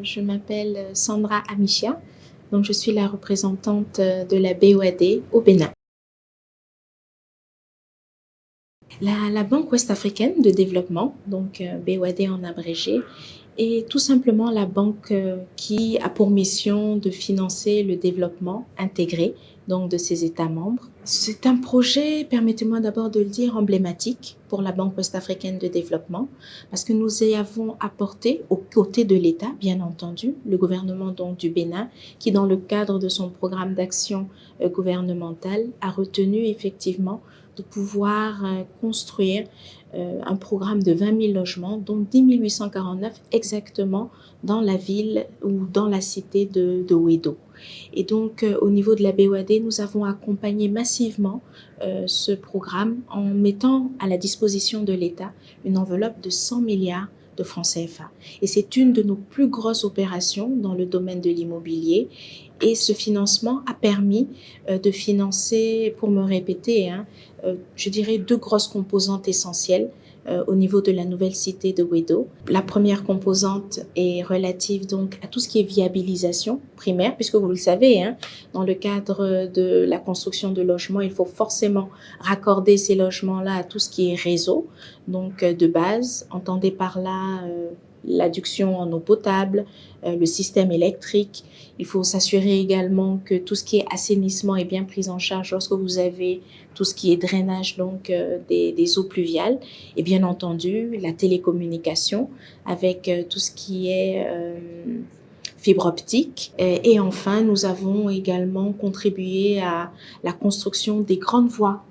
je m'appelle Sandra Amichia, donc je suis la représentante de la BOAD au Bénin. La Banque ouest-africaine de développement, donc BOAD en abrégé, est tout simplement la banque qui a pour mission de financer le développement intégré donc de ses États membres. C'est un projet, permettez-moi d'abord de le dire, emblématique pour la Banque ouest-africaine de développement parce que nous y avons apporté, aux côtés de l'État, bien entendu, le gouvernement donc du Bénin, qui dans le cadre de son programme d'action gouvernementale a retenu effectivement de pouvoir construire un programme de 20 000 logements, dont 10 849 exactement dans la ville ou dans la cité de Ouedo. Et donc, au niveau de la BOAD, nous avons accompagné massivement ce programme en mettant à la disposition de l'État une enveloppe de 100 milliards de francs CFA. Et c'est une de nos plus grosses opérations dans le domaine de l'immobilier. Et ce financement a permis de financer, pour me répéter, je dirais deux grosses composantes essentielles au niveau de la nouvelle cité de Ouedo. La première composante est relative donc à tout ce qui est viabilisation primaire, puisque vous le savez, dans le cadre de la construction de logements, il faut forcément raccorder ces logements-là à tout ce qui est réseau, donc de base, entendez par là l'adduction en eau potable, le système électrique. Il faut s'assurer également que tout ce qui est assainissement est bien pris en charge lorsque vous avez tout ce qui est drainage donc des eaux pluviales et bien entendu la télécommunication avec tout ce qui est fibre optique. Et enfin, nous avons également contribué à la construction des grandes voies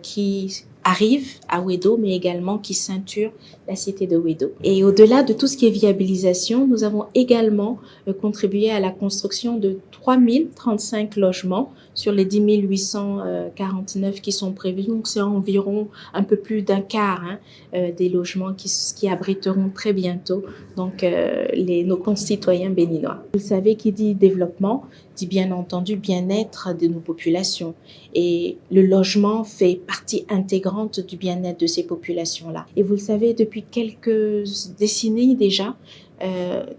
qui arrivent à Ouedo, mais également qui ceinturent la cité de Ouedo. Et au-delà de tout ce qui est viabilisation, nous avons également contribué à la construction de 3 035 logements sur les 10 849 qui sont prévus. Donc, c'est environ un peu plus d'un quart des logements qui abriteront très bientôt donc nos concitoyens béninois. Vous savez, qui dit développement dit bien entendu bien-être de nos populations. Et le logement fait partie intégrante du bien-être de ces populations-là. Et vous le savez, depuis quelques décennies déjà,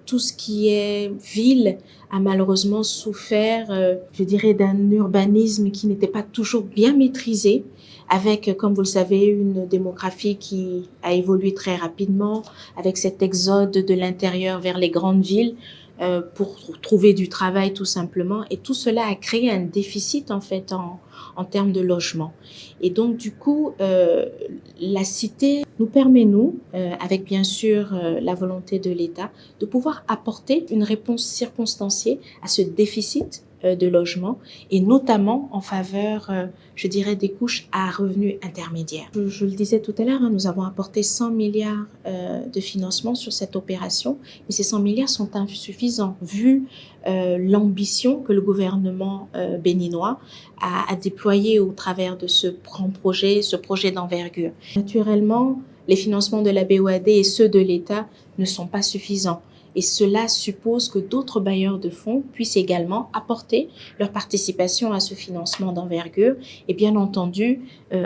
tout ce qui est ville a malheureusement souffert, je dirais, d'un urbanisme qui n'était pas toujours bien maîtrisé, avec, comme vous le savez, une démographie qui a évolué très rapidement, avec cet exode de l'intérieur vers les grandes villes, pour trouver du travail tout simplement. Et tout cela a créé un déficit en fait en termes de logement. Et donc du coup, la cité nous permet, nous, avec bien sûr la volonté de l'État, de pouvoir apporter une réponse circonstanciée à ce déficit de logement et notamment en faveur, je dirais, des couches à revenus intermédiaires. Je le disais tout à l'heure, nous avons apporté 100 milliards de financement sur cette opération, mais ces 100 milliards sont insuffisants vu l'ambition que le gouvernement béninois a déployé au travers de ce grand projet, ce projet d'envergure. Naturellement, les financements de la BOAD et ceux de l'État ne sont pas suffisants. Et cela suppose que d'autres bailleurs de fonds puissent également apporter leur participation à ce financement d'envergure. Et bien entendu,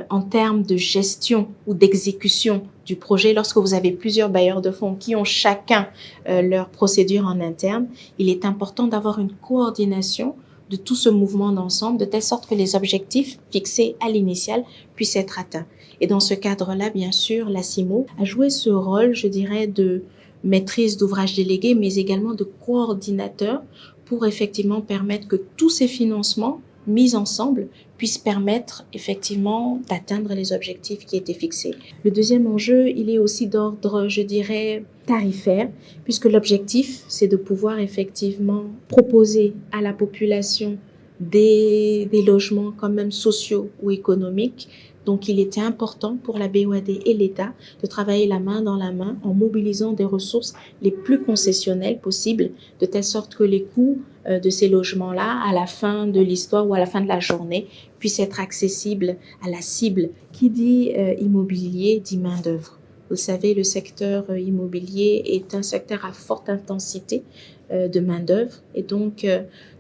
en termes de gestion ou d'exécution du projet, lorsque vous avez plusieurs bailleurs de fonds qui ont chacun leur procédure en interne, il est important d'avoir une coordination de tout ce mouvement d'ensemble, de telle sorte que les objectifs fixés à l'initial puissent être atteints. Et dans ce cadre-là, bien sûr, la CIMO a joué ce rôle, je dirais, de maîtrise d'ouvrage délégué, mais également de coordinateur pour effectivement permettre que tous ces financements mis ensemble puissent permettre effectivement d'atteindre les objectifs qui étaient fixés. Le deuxième enjeu, il est aussi d'ordre, je dirais, tarifaire, puisque l'objectif, c'est de pouvoir effectivement proposer à la population des logements quand même sociaux ou économiques. Donc, il était important pour la BOAD et l'État de travailler la main dans la main en mobilisant des ressources les plus concessionnelles possibles, de telle sorte que les coûts de ces logements-là, à la fin de l'histoire ou à la fin de la journée, puissent être accessibles à la cible. Qui dit immobilier dit main-d'œuvre. Vous savez, le secteur immobilier est un secteur à forte intensité de main-d'œuvre. Et donc,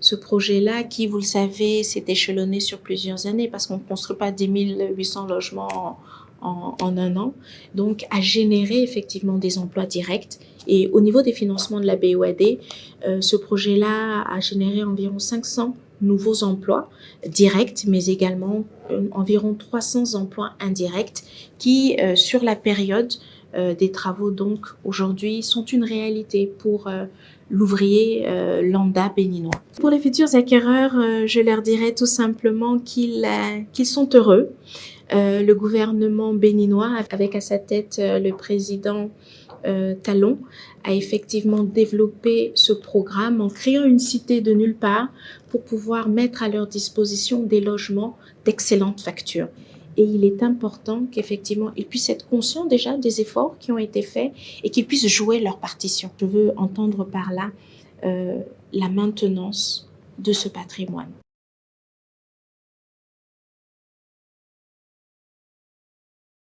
ce projet-là, qui, vous le savez, s'est échelonné sur plusieurs années parce qu'on ne construit pas 10 800 logements en un an, donc a généré effectivement des emplois directs. Et au niveau des financements de la BOAD, ce projet-là a généré environ 500 nouveaux emplois directs, mais également environ 300 emplois indirects qui, sur la période des travaux, donc aujourd'hui, sont une réalité pour l'ouvrier lambda béninois. Pour les futurs acquéreurs, je leur dirais tout simplement qu'ils sont heureux. Le gouvernement béninois, avec à sa tête le président Talon, a effectivement développé ce programme en créant une cité de nulle part pour pouvoir mettre à leur disposition des logements d'excellente facture. Et il est important qu'effectivement, ils puissent être conscients déjà des efforts qui ont été faits et qu'ils puissent jouer leur partition. Je veux entendre par là la maintenance de ce patrimoine.